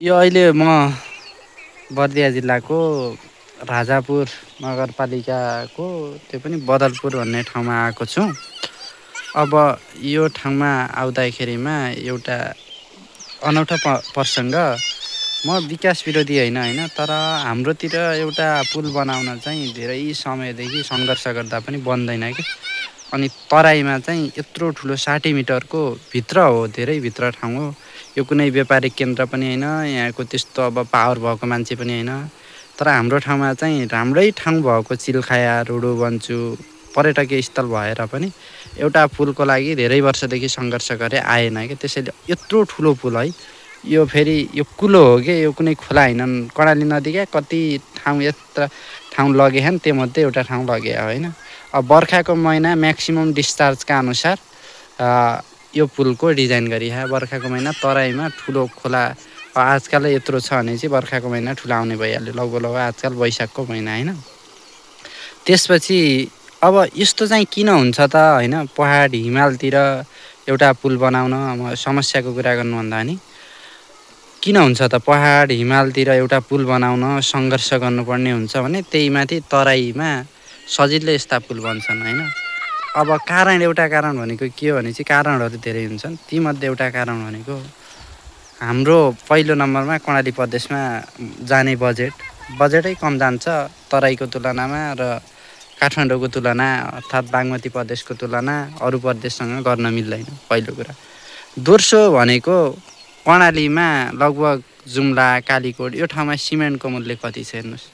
यो अहिले म बर्दिया जिल्लाको राजापुर नगरपालिकाको त्यो पनि बदलपुर भन्ने ठाउँमा आएको छु। अब यो ठाउँमा आउँदाखेरिमा एउटा अनौठो प्रसङ्ग। म विकास विरोधी होइन तर हाम्रोतिर एउटा पुल बनाउन चाहिँ धेरै समयदेखि सङ्घर्ष गर्दा पनि बन्दैन कि। अनि तराईमा चाहिँ यत्रो ठुलो 60 मिटरको भित्र हो, धेरै भित्र ठाउँ हो। यो कुनै व्यापारिक केन्द्र पनि होइन, यहाँको त्यस्तो अब पावर भएको मान्छे पनि होइन। तर हाम्रो ठाउँमा चाहिँ राम्रै ठाउँ भएको चिल्खाया रुडुबन्चु पर्यटकीय स्थल भएर पनि एउटा पुलको लागि धेरै वर्षदेखि सङ्घर्ष गरे आएन कि। त्यसैले यत्रो ठुलो पुल है यो, फेरि यो कुलो हो कि, यो कुनै खोला होइन। कर्णाली नदी क्या कति ठाउँ यत्र ठाउँ लगे त्योमध्ये एउटा ठाउँ लगे होइन। अब बर्खाको महिना म्याक्सिमम् डिस्चार्जका अनुसार यो पुलको डिजाइन गरिया। बर्खाको महिना तराईमा ठुलो खोला आजकल यत्रो छ भने चाहिँ बर्खाको महिना ठुलो आउने भइहाल्यो, लगभग आजकल वैशाखको महिना होइन। त्यसपछि अब यस्तो चाहिँ किन हुन्छ त होइन। पहाड हिमालतिर एउटा पुल बनाउन समस्याको कुरा गर्नुभन्दा नि किन हुन्छ त पहाड हिमालतिर एउटा पुल बनाउन सङ्घर्ष गर्नुपर्ने हुन्छ भने त्यही माथि तराईमा सजिलै यस्ता पुल बन्छन् होइन। अब एउटा कारण भनेको के हो भने चाहिँ कारणहरू धेरै हुन्छन्। तीमध्ये एउटा कारण भनेको हाम्रो पहिलो नम्बरमा कर्णाली प्रदेशमा जाने बजेटै कम जान्छ तराईको तुलनामा र काठमाडौँको तुलना अर्थात् बागमती प्रदेशको तुलना अरू प्रदेशसँग गर्न मिल्दैन पहिलो कुरा। दोस्रो भनेको कर्णालीमा लगभग जुम्ला कालीकोट यो ठाउँमा सिमेन्टको मूल्य कति छ हेर्नुहोस्।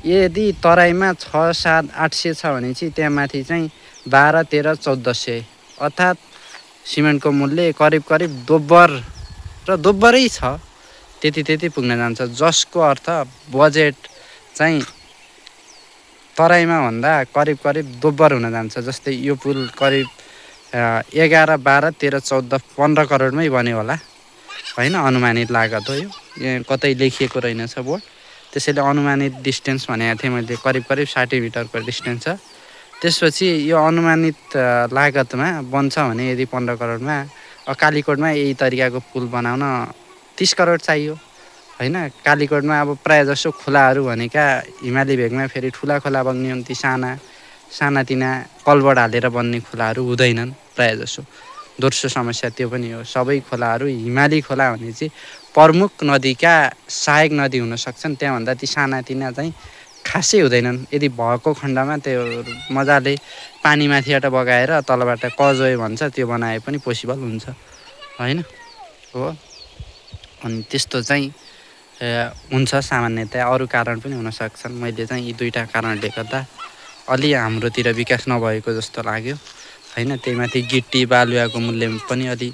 यदि तराईमा 6, 7, 800 छ भने चाहिँ त्यहाँ माथि चाहिँ 12, 13, 1400 अर्थात् सिमेन्टको मूल्य करिब दोब्बरै छ। त्यति पुग्न जान्छ, जसको अर्थ बजेट चाहिँ तराईमा भन्दा करिब दोब्बर हुन जान्छ। जस्तै यो पुल करिब 11, 12, 13, 14, 15 करोडमै बन्यो होला होइन। अनुमानित लागत हो यो, यहाँ कतै लेखिएको रहेनछ बोर्ड। त्यसैले अनुमानित डिस्टेन्स भनेको थिएँ मैले, करिब 60 मिटरको डिस्टेन्स छ। त्यसपछि यो अनुमानित लागतमा बन्छ भने यदि 15 करोडमा, कालीकोटमा यही तरिकाको पुल बनाउन 30 करोड चाहियो होइन। कालीकोटमा अब प्रायः जसो खोलाहरू भनेका हिमाली भेगमा फेरि ठुला खोला बग्ने हुन्, ती सानातिना कलबड हालेर बन्ने खोलाहरू हुँदैनन् प्रायः जसो। दोस्रो समस्या त्यो पनि हो। सबै खोलाहरू हिमाली खोला भने चाहिँ प्रमुख नदीका सहायक नदी हुन सक्छन्, त्यहाँभन्दा ती सानातिना चाहिँ खासै हुँदैनन्। यदि भएको खण्डमा त्यो मजाले पानी माथिबाट बगाएर तलबाट कजवे भन्छ त्यो बनाए पनि पोसिबल हुन्छ होइन हो। अनि त्यस्तो चाहिँ हुन्छ सामान्यतया, अरू कारण पनि हुन सक्छन्। मैले चाहिँ यी दुईवटा कारणले गर्दा अलि हाम्रोतिर विकास नभएको जस्तो लाग्यो होइन। त्यही माथि गिटी बालुवाको मूल्य पनि अलि